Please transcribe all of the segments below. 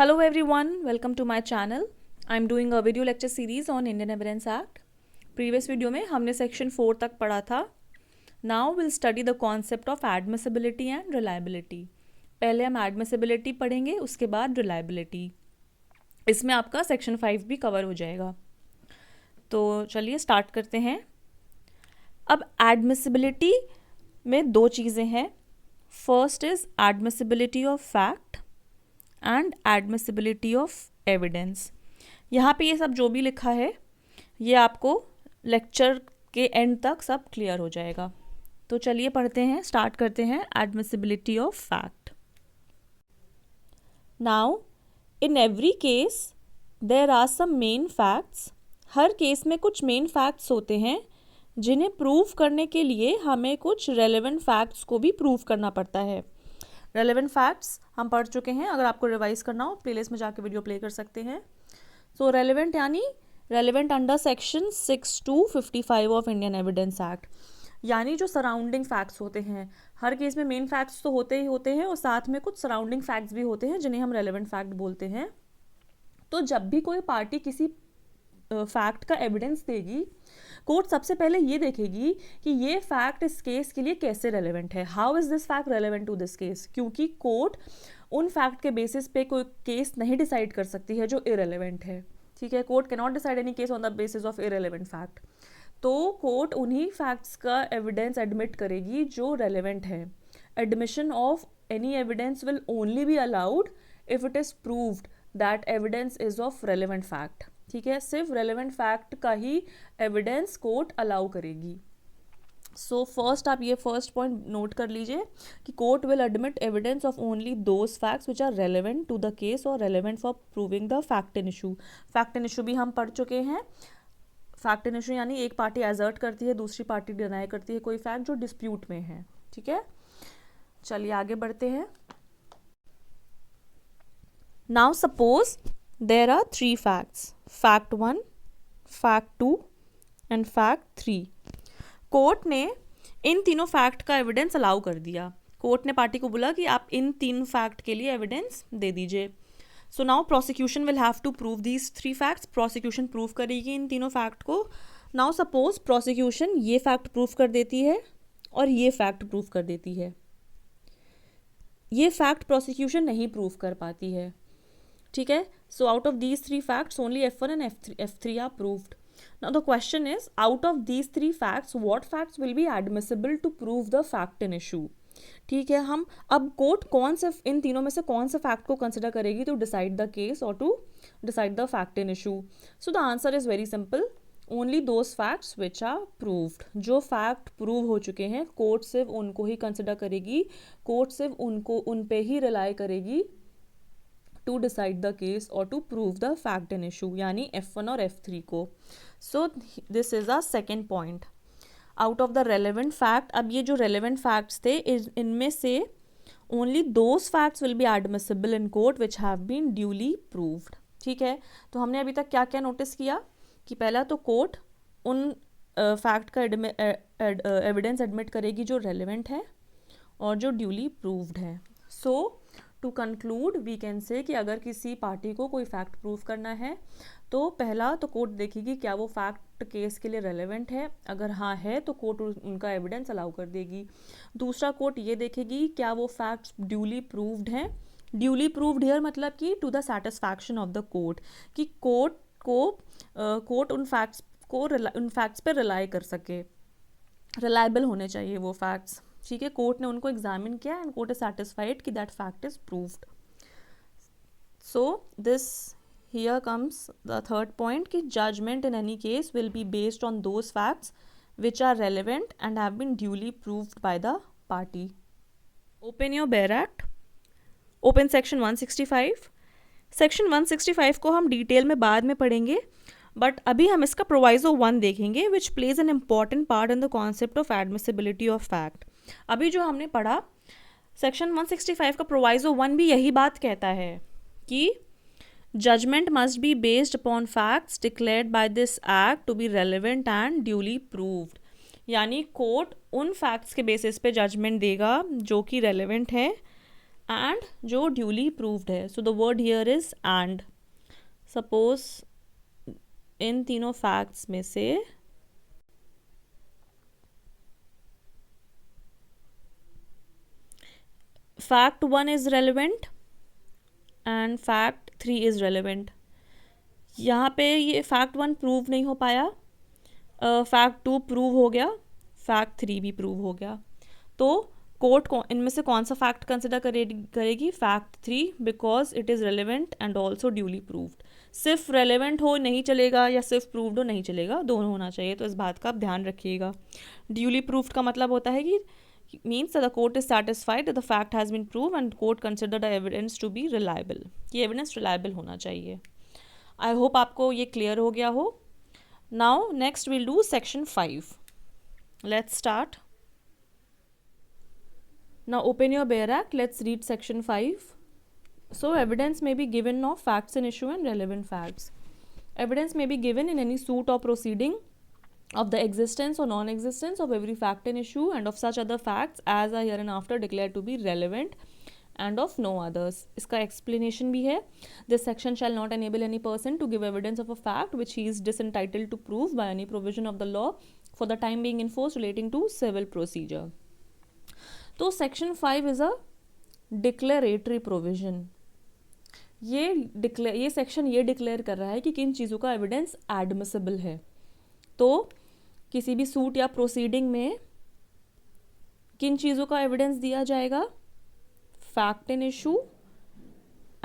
Hello everyone, welcome to my channel. I'm doing a video lecture series on Indian Evidence Act. Previous video में हमने section 4 तक पढ़ा था. Now we'll study the concept of admissibility and reliability. पहले हम admissibility पढ़ेंगे, उसके बाद reliability. इसमें आपका सेक्शन 5 भी कवर हो जाएगा. तो चलिए स्टार्ट करते हैं. अब admissibility में दो चीज़ें हैं. First is admissibility of fact and admissibility of evidence. यहाँ पे ये सब जो भी लिखा है ये आपको लेक्चर के एंड तक सब क्लियर हो जाएगा. तो चलिए पढ़ते हैं, स्टार्ट करते हैं. Admissibility of fact. Now in every case there are some main facts. हर केस में कुछ मेन फैक्ट्स होते हैं जिन्हें प्रूव करने के लिए हमें कुछ रेलेवेंट फैक्ट्स को भी प्रूव करना पड़ता है. रेलेवेंट फैक्ट्स हम पढ़ चुके हैं. अगर आपको रिवाइज करना हो प्लेलिस्ट में जाके वीडियो प्ले कर सकते हैं. सो रेलेवेंट यानी relevant under section 6 to 55 of Indian evidence act. यानी जो सराउंडिंग फैक्ट्स होते हैं. हर केस में मेन फैक्ट्स तो होते ही होते हैं और साथ में कुछ सराउंडिंग फैक्ट्स भी होते हैं जिन्हें हम रेलेवेंट फैक्ट बोलते हैं. तो जब भी कोई पार्टी किसी फैक्ट का एविडेंस देगी, कोर्ट सबसे पहले ये देखेगी कि ये फैक्ट इस केस के लिए कैसे रेलेवेंट है. How is this fact relevant to this case. क्योंकि कोर्ट उन फैक्ट के बेसिस पे कोई केस नहीं डिसाइड कर सकती है जो इरेलेवेंट है. ठीक है, court can not decide any case on the basis of irrelevant fact. तो कोर्ट उन्हीं फैक्ट्स का एविडेंस एडमिट करेगी जो रेलेवेंट है. Admission of any evidence will only be allowed if it is proved that evidence is of relevant fact. ठीक है, सिर्फ relevant fact का ही एविडेंस कोर्ट अलाउ करेगी. सो फर्स्ट आप ये फर्स्ट पॉइंट नोट कर लीजिए कि court will admit evidence of only those facts which are relevant to the case और relevant for proving the fact in issue. Fact in issue भी हम पढ़ चुके हैं. फैक्ट इन इशू यानी एक पार्टी एजर्ट करती है, दूसरी पार्टी डिनाई करती है कोई फैक्ट जो डिस्प्यूट में है. ठीक है, चलिए आगे बढ़ते हैं. Now suppose there are 3 facts. Fact 1, Fact 2 and Fact 3. Court ने इन तीनों फैक्ट का एविडेंस अलाउ कर दिया. कोर्ट ने पार्टी को बोला कि आप इन 3 फैक्ट के लिए एविडेंस दे दीजिए. So now prosecution will have to prove these 3 facts. Prosecution prove करेगी इन तीनों फैक्ट को. नाउ सपोज प्रोसिक्यूशन ये फैक्ट प्रूव कर देती है और ये फैक्ट प्रूव कर देती है. ये फैक्ट प्रोसिक्यूशन नहीं प्रूव कर पाती है. ठीक है, so out of these 3 facts only F1 and F3 are proved. Now the question is, out of these 3 facts what facts will be admissible to prove the fact in issue. ठीक है, हम अब court कौन से इन तीनों में से कौन से फैक्ट को कंसिडर करेगी टू डिसाइड द केस और to decide the fact in issue. So the answer is very simple, only those facts which are proved. जो फैक्ट प्रूव हो चुके हैं कोर्ट सिर्फ उनको ही कंसिडर करेगी. कोर्ट सिर्फ उन पे ही रिलाई करेगी to decide the case or to prove the fact in issue, यानी F1 और F3 को. So this is a second point. Out of the relevant fact, अब ये जो relevant facts थे इनमें से only those facts will be admissible in court which have been duly proved. ठीक है, तो हमने अभी तक क्या क्या नोटिस किया कि पहला तो कोर्ट उन फैक्ट का एविडेंस एडमिट करेगी जो रेलिवेंट है और जो ड्यूली प्रूव्ड है. So to conclude we can say कि अगर किसी पार्टी को कोई फैक्ट प्रूव करना है तो पहला तो कोर्ट देखेगी क्या वो फैक्ट केस के लिए रेलेवेंट है. अगर हाँ है तो कोर्ट उनका एविडेंस अलाउ कर देगी. दूसरा कोर्ट ये देखेगी क्या वो फैक्ट्स ड्यूली प्रूव्ड हैं. ड्यूली प्रूव्ड हियर मतलब कि to the satisfaction of the court, कि कोर्ट उन फैक्ट्स पे रिलाई कर सके. रिलायबल होने चाहिए वो फैक्ट्स. ठीक है, कोर्ट ने उनको एग्जामिन किया एंड कोर्ट इज सैटिस्फाइड कि that fact is proved. So this here comes the third point कि judgement in any case will be based on those facts which are relevant and have been duly proved by the party. Open your bare act, open section 165. Section 165 को हम detail में बाद में पढ़ेंगे, but अभी हम इसका प्रोवाइजो 1 देखेंगे विच plays an important part in the concept of admissibility of fact. अभी जो हमने पढ़ा सेक्शन 165 का प्रोवाइजो 1 भी यही बात कहता है कि judgment must be based upon facts declared by this act to be relevant and duly proved. यानी कोर्ट उन फैक्ट्स के बेसिस पे जजमेंट देगा जो कि रेलिवेंट है एंड जो ड्यूली प्रूव्ड है. So the word here is and. Suppose in तीनों फैक्ट्स में से fact 1 is relevant and fact 3 is relevant. यहाँ पे ये फैक्ट 1 प्रूव नहीं हो पाया, फैक्ट 2 प्रूव हो गया, फैक्ट 3 भी प्रूव हो गया. तो कोर्ट इनमें से कौन सा फैक्ट कंसिडर करेगी? Fact 3, because it is relevant and also duly proved. सिर्फ रेलिवेंट हो नहीं चलेगा या सिर्फ प्रूव्ड हो नहीं चलेगा, दोनों होना चाहिए. तो इस बात का आप ध्यान रखिएगा. ड्यूली प्रूव्ड का मतलब होता है कि means that the court is satisfied that the fact has been proved and court consider the evidence to be reliable. ये evidence reliable होना चाहिए. I hope आपको ये clear हो गया हो. Now next we'll do section 5. Let's start. Now open your Bayer Act. Let's read section 5. So evidence may be given of facts in issue and relevant facts. Evidence may be given in any suit or proceeding of the existence or non-existence of every fact in issue and of such other facts as are hereinafter declared to be relevant and of no others. इसका explanation भी है. This section shall not enable any person to give evidence of a fact which he is disentitled to prove by any provision of the law for the time being in force relating to civil procedure. तो section 5 is a declaratory provision. ये section ये declare कर रहा है कि किन चीज़ों का एविडेंस एडमिसिबल है. तो किसी भी सूट या प्रोसीडिंग में किन चीज़ों का एविडेंस दिया जाएगा? फैक्ट इन इशू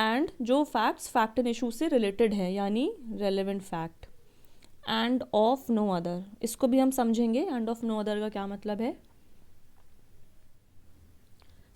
एंड जो फैक्ट्स फैक्ट इन इशू से रिलेटेड है, यानी relevant fact, and of no other. इसको भी हम समझेंगे एंड ऑफ नो अदर का क्या मतलब है.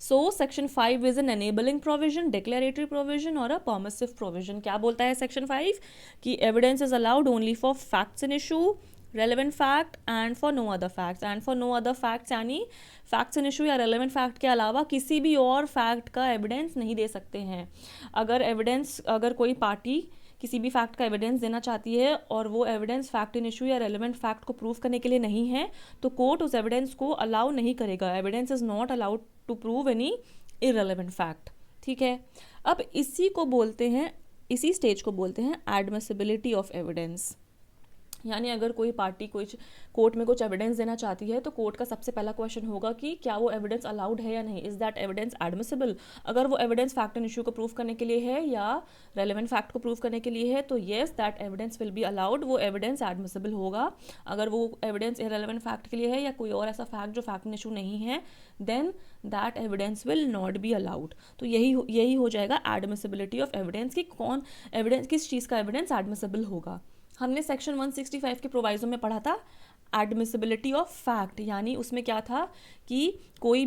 So section 5 is an enabling provision, declaratory provision और अ परमिसिव प्रोविजन. क्या बोलता है सेक्शन 5? कि evidence is allowed only for facts in issue, relevant fact and for no other facts. And for no other facts यानी facts in issue या relevant fact के अलावा किसी भी और फैक्ट का एविडेंस नहीं दे सकते हैं. अगर कोई पार्टी किसी भी फैक्ट का एविडेंस देना चाहती है और वो एविडेंस फैक्ट इन इशू या रेलेवेंट फैक्ट को प्रूव करने के लिए नहीं है, तो कोर्ट उस एविडेंस को अलाउ नहीं करेगा. Evidence is not allowed to prove any irrelevant fact. ठीक है. अब इसी स्टेज को बोलते हैं एडमिसिबिलिटी ऑफ एविडेंस. यानी अगर कोई पार्टी कोर्ट में कुछ एविडेंस देना चाहती है तो कोर्ट का सबसे पहला क्वेश्चन होगा कि क्या वो एविडेंस अलाउड है या नहीं. Is that evidence admissible? अगर वो एविडेंस फैक्ट एंड इशू को प्रूव करने के लिए है या रेलेवेंट फैक्ट को प्रूव करने के लिए है तो yes that evidence will be allowed, वो एविडेंस एडमिसिबल होगा. अगर वो एविडेंस इररेलेवेंट फैक्ट के लिए है या कोई और ऐसा फैक्ट जो फैक्ट एंड इशू नहीं है, then that evidence will not be allowed. तो यही हो जाएगा एडमिसिबिलिटी ऑफ एविडेंस कि कौन एविडेंस, किस चीज़ का एविडेंस एडमिसिबल होगा. हमने सेक्शन 165 के प्रोवाइजो में पढ़ा था एडमिसिबिलिटी ऑफ फैक्ट, यानी उसमें क्या था कि कोई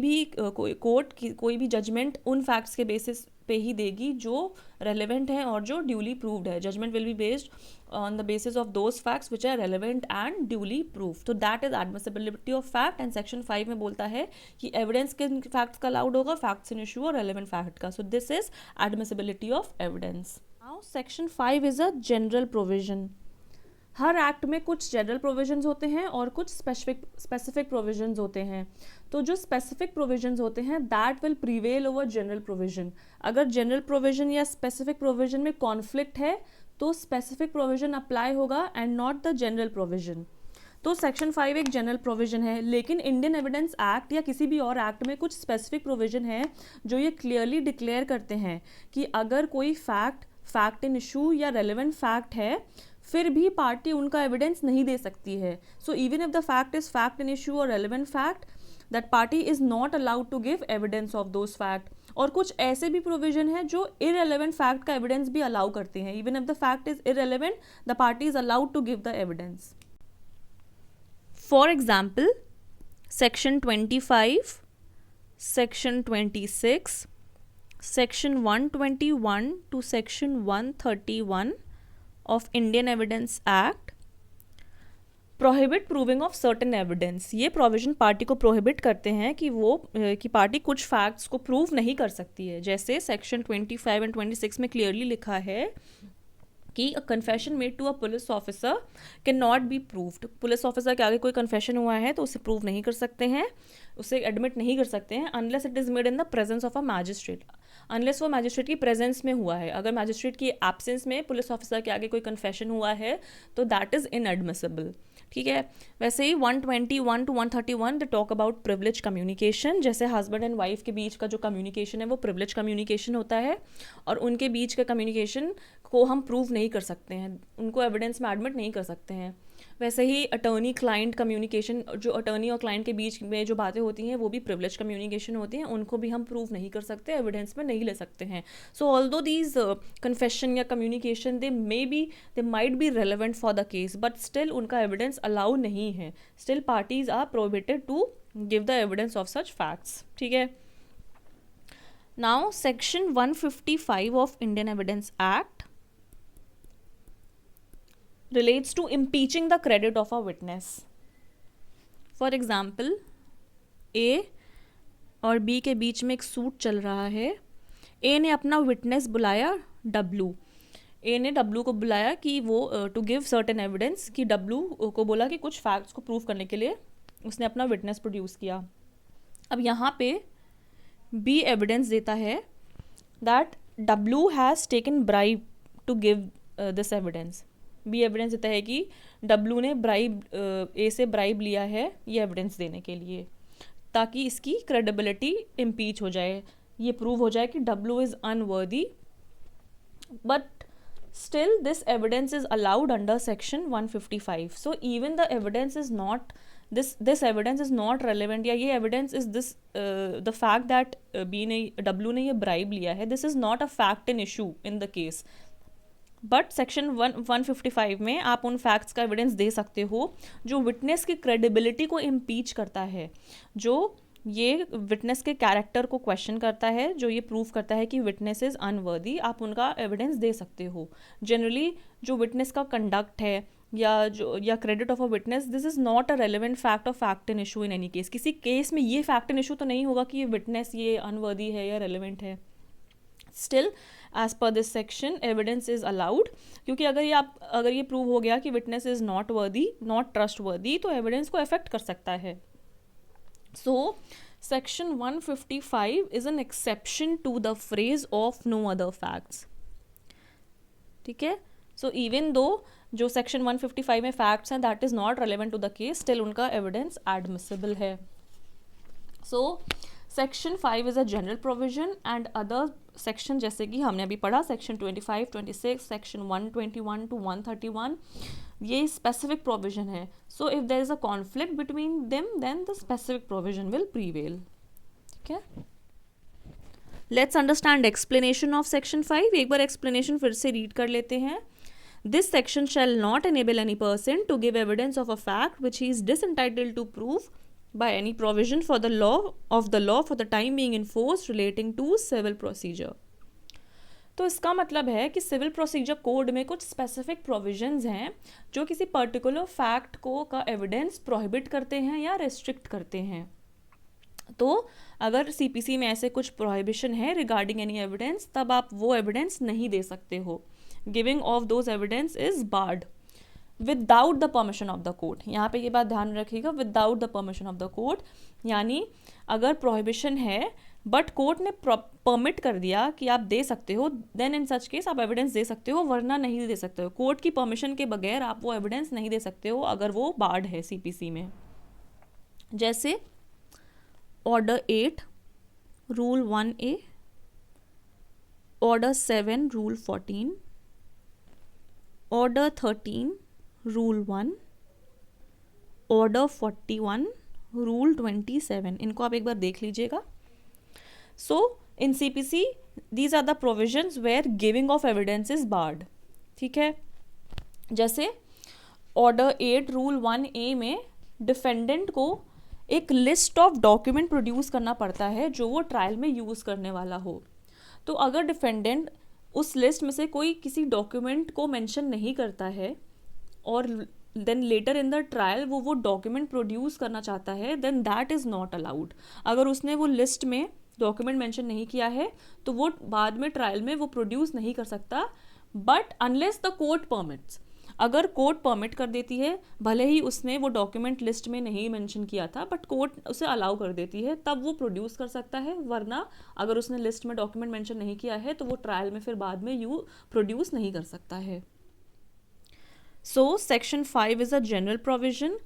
भी जजमेंट उन फैक्ट्स के बेसिस पे ही देगी जो रेलेवेंट है और जो ड्यूली प्रूव्ड है. Judgement will be based on the basis of those facts which are relevant and duly proved. तो that is admissibility of fact. And section 5 में बोलता है कि एविडेंस किन फैक्ट्स का अलाउड होगा? फैक्ट्स इन इशू और रेलेवेंट फैक्ट का. So this is admissibility of evidence. Now section 5 is a general provision. Her act में कुछ जनरल प्रोविजंस होते हैं और कुछ स्पेसिफिक प्रोविजंस होते हैं. तो जो स्पेसिफिक प्रोविजंस होते हैं that will prevail over general provision. अगर जनरल प्रोविजन या स्पेसिफिक प्रोविजन में कॉन्फ्लिक्ट है तो स्पेसिफिक प्रोविजन अप्लाई होगा and not the general provision. तो सेक्शन 5 एक जनरल प्रोविजन है, लेकिन इंडियन एविडेंस एक्ट या किसी भी और एक्ट में कुछ स्पेसिफिक प्रोविजन है जो ये क्लियरली डिक्लेयर करते हैं कि अगर कोई फैक्ट इन इशू या रेलेवेंट फैक्ट है फिर भी पार्टी उनका एविडेंस नहीं दे सकती है. So even if the fact is fact in issue और relevant fact, that party is not allowed to give evidence of those fact. और कुछ ऐसे भी प्रोविजन है जो इररेलेवेंट फैक्ट का एविडेंस भी अलाउ करते हैं. Even if the fact is irrelevant, the party is allowed to give the evidence. For example, section 25, section 26, section 121 to section 131 of Indian Evidence Act prohibit proving of certain evidence. ये provision party को prohibit करते हैं कि party कुछ facts को prove नहीं कर सकती है. जैसे सेक्शन 25 एंड 26 में क्लियरली लिखा है कि a confession made to a police officer can not be proved. Police officer के आगे कोई कन्फेशन हुआ है तो उसे प्रूव नहीं कर सकते हैं, उसे एडमिट नहीं कर सकते हैं unless it is made in the presence of a magistrate. Unless वो मैजिस्ट्रेट की प्रेजेंस में हुआ है. अगर मैजिस्ट्रेट की एब्सेंस में पुलिस ऑफिसर के आगे कोई कन्फेशन हुआ है तो दैट इज़ इनएडमिसिबल. ठीक है. वैसे ही 121 to 131 they talk about privilege communication. जैसे हस्बैंड एंड वाइफ के बीच का जो कम्युनिकेशन है वो प्रिविलेज कम्युनिकेशन होता है, और उनके बीच का कम्युनिकेशन को हम प्रूव नहीं कर सकते हैं, उनको एविडेंस में एडमिट नहीं कर सकते हैं. वैसे ही अटर्नी क्लाइंट कम्युनिकेशन, जो अटर्नी और क्लाइंट के बीच में जो बातें होती हैं वो भी प्रिविलेज कम्युनिकेशन होती हैं, उनको भी हम प्रूव नहीं कर सकते, एविडेंस में नहीं ले सकते हैं. सो ऑल्दो दीज कन्फेशन या communication they might be relevant for the case, but still उनका एविडेंस अलाउ नहीं है. Still parties are prohibited to give the evidence of such facts. ठीक है. Now section 155 of Indian evidence act relates to impeaching the credit of a witness. For example, A और B के बीच में एक suit चल रहा है. A ने अपना विटनेस बुलाया W. A ने W को बुलाया कि वो टू गिव सर्टेन एविडेंस, कि W को बोला कि कुछ फैक्ट्स को प्रूव करने के लिए उसने अपना विटनेस प्रोड्यूस किया. अब यहाँ पे B एविडेंस देता है that W has taken bribe to give this evidence. B evidence देता है कि डब्लू ने ए से ब्राइब लिया है ये एविडेंस देने के लिए, ताकि इसकी क्रेडिबिलिटी इम्पीच हो जाए, ये प्रूव हो जाए कि W is unworthy. But still this evidence is allowed under section 155. So even the evidence is not this evidence is not relevant, या ये evidence is this the fact that W ने ये ब्राइब लिया है, this is not a fact in issue in the case. But section 155 में आप उन facts का एविडेंस दे सकते हो जो विटनेस की क्रेडिबिलिटी को इम्पीच करता है, जो ये विटनेस के कैरेक्टर को क्वेश्चन करता है, जो ये प्रूव करता है कि विटनेस इज़ अनवर्दी. आप उनका एविडेंस दे सकते हो. जनरली जो विटनेस का कंडक्ट है या credit of a witness, this is not a relevant fact और fact in issue in any case. किसी केस में ये फैक्ट इन इशू तो नहीं होगा कि ये विटनेस ये अनवर्दी है या रेलिवेंट है. Still as per this section evidence is allowed, क्योंकि अगर ये प्रूव हो गया कि witness is not worthy, not trustworthy, तो एविडेंस को अफेक्ट कर सकता है. So section 155 is an exception to the phrase of no other facts. ठीक है. सो इवन दो जो सेक्शन 155 में फैक्ट्स हैं that is not relevant to the case, still उनका एविडेंस एडमिसिबल है. So section 5 is a general provision and other section, जैसे कि हमने अभी पढ़ा सेक्शन 25, 26, सेक्शन 121 to 131, ये स्पेसिफिक प्रोविजन है. So if there is a conflict between them then the specific provision will prevail. ठीक है. Let's understand explanation of section 5. एक बार एक्सप्लेनेशन फिर से रीड कर लेते हैं. This section shall not enable any person to give evidence of a fact which he is disentitled to prove by any provision for the law for the time being enforced relating to civil procedure. तो इसका मतलब है कि civil procedure code में कुछ specific provisions हैं जो किसी पर्टिकुलर फैक्ट को का एविडेंस प्रोहिबिट करते हैं या रेस्ट्रिक्ट करते हैं. तो अगर सीपीसी में ऐसे कुछ प्रोहिबिशन है रिगार्डिंग एनी एविडेंस, तब आप वो एविडेंस नहीं दे सकते हो. Giving of those evidence is barred without the permission of the court. यहाँ पे ये बात ध्यान रखिएगा, without the permission of the court, यानी अगर प्रोहिबिशन है बट कोर्ट ने परमिट कर दिया कि आप दे सकते हो, देन इन सच केस आप एविडेंस दे सकते हो, वरना नहीं दे सकते हो. कोर्ट की परमिशन के बगैर आप वो एविडेंस नहीं दे सकते हो अगर वो बार्ड है सीपीसी में. जैसे order 8 rule 1A, order 7 rule 14, order 13 rule 1, order 41 rule 27. इनको आप एक बार देख लीजिएगा. So in CPC these are the provisions where giving of evidence is barred. ठीक है. जैसे ऑर्डर 8 रूल 1A में डिफेंडेंट को एक लिस्ट ऑफ डॉक्यूमेंट प्रोड्यूस करना पड़ता है जो वो ट्रायल में यूज़ करने वाला हो. तो अगर डिफेंडेंट उस लिस्ट में से कोई किसी डॉक्यूमेंट को मेंशन नहीं करता है और then later in the trial वो डॉक्यूमेंट प्रोड्यूस करना चाहता है, then that is not allowed. अगर उसने वो लिस्ट में डॉक्यूमेंट मेंशन नहीं किया है तो वो बाद में ट्रायल में वो प्रोड्यूस नहीं कर सकता, but unless the court permits. अगर कोर्ट परमिट कर देती है, भले ही उसने वो डॉक्यूमेंट लिस्ट में नहीं मेंशन किया था, बट कोर्ट उसे अलाउ कर देती है, तब वो प्रोड्यूस कर सकता है। वरना अगर उसने लिस्ट में डॉक्यूमेंट मेंशन नहीं किया है तो वो ट्रायल में फिर बाद में प्रोड्यूस नहीं कर सकता है। So section 5 is a general provision,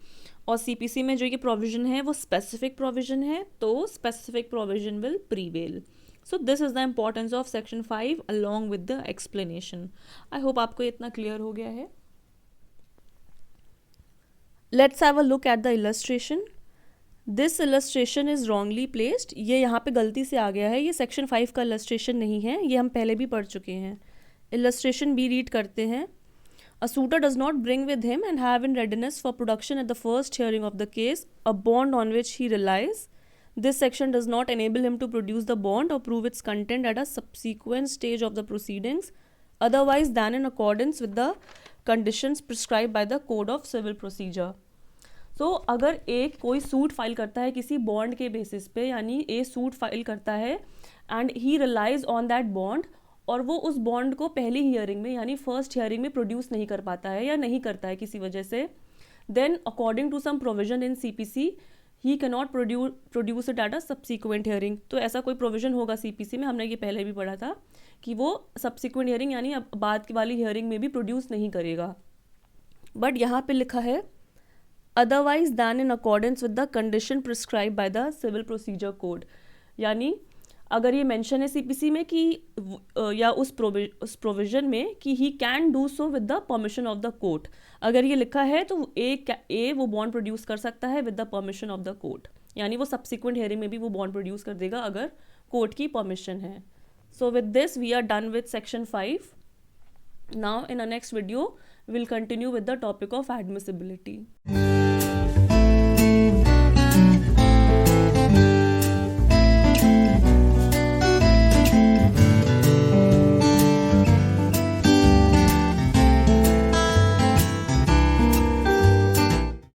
और सीपीसी में जो ये प्रोविजन है वो स्पेसिफिक प्रोविजन है, तो specific provision will prevail. So this is the importance of section 5 along with the explanation. I hope आपको इतना क्लियर हो गया है। Let's have a look at the illustration. This illustration is wrongly placed. ये यहाँ पे गलती से आ गया है, ये सेक्शन 5 का इलस्ट्रेशन नहीं है, ये हम पहले भी पढ़ चुके हैं। इलस्ट्रेशन भी रीड करते हैं। A suitor does not bring with him and have in readiness for production at the first hearing of the case a bond on which he relies. This section does not enable him to produce the bond or prove its content at a subsequent stage of the proceedings, otherwise than in accordance with the conditions prescribed by the Code of Civil Procedure. So, अगर एक कोई suit file करता है किसी bond के basis पे, यानी ए suit file करता है and he relies on that bond, और वो उस बॉन्ड को पहली हियरिंग में यानी फर्स्ट हियरिंग में प्रोड्यूस नहीं कर पाता है या नहीं करता है किसी वजह से, then according to some provision in CPC he can not produce it at a subsequent hearing. तो ऐसा कोई प्रोविजन होगा सीपीसी में, हमने ये पहले भी पढ़ा था कि वो सब्सिक्वेंट हियरिंग यानी बाद की वाली हियरिंग में भी प्रोड्यूस नहीं करेगा। बट यहाँ पे लिखा है otherwise than in accordance with the condition prescribe by the civil procedure code, यानी अगर ये मेंशन है सीपीसी में कि या उस प्रोविजन में कि he can do so with the permission of the court, अगर ये लिखा है तो ए वो बॉन्ड प्रोड्यूस कर सकता है with the permission of the court, यानी वो सब्सिक्वेंट हियरिंग में भी वो बॉन्ड प्रोड्यूस कर देगा अगर कोर्ट की परमिशन है। So with this we are done with section 5। Now in a next video will continue with the topic of admissibility.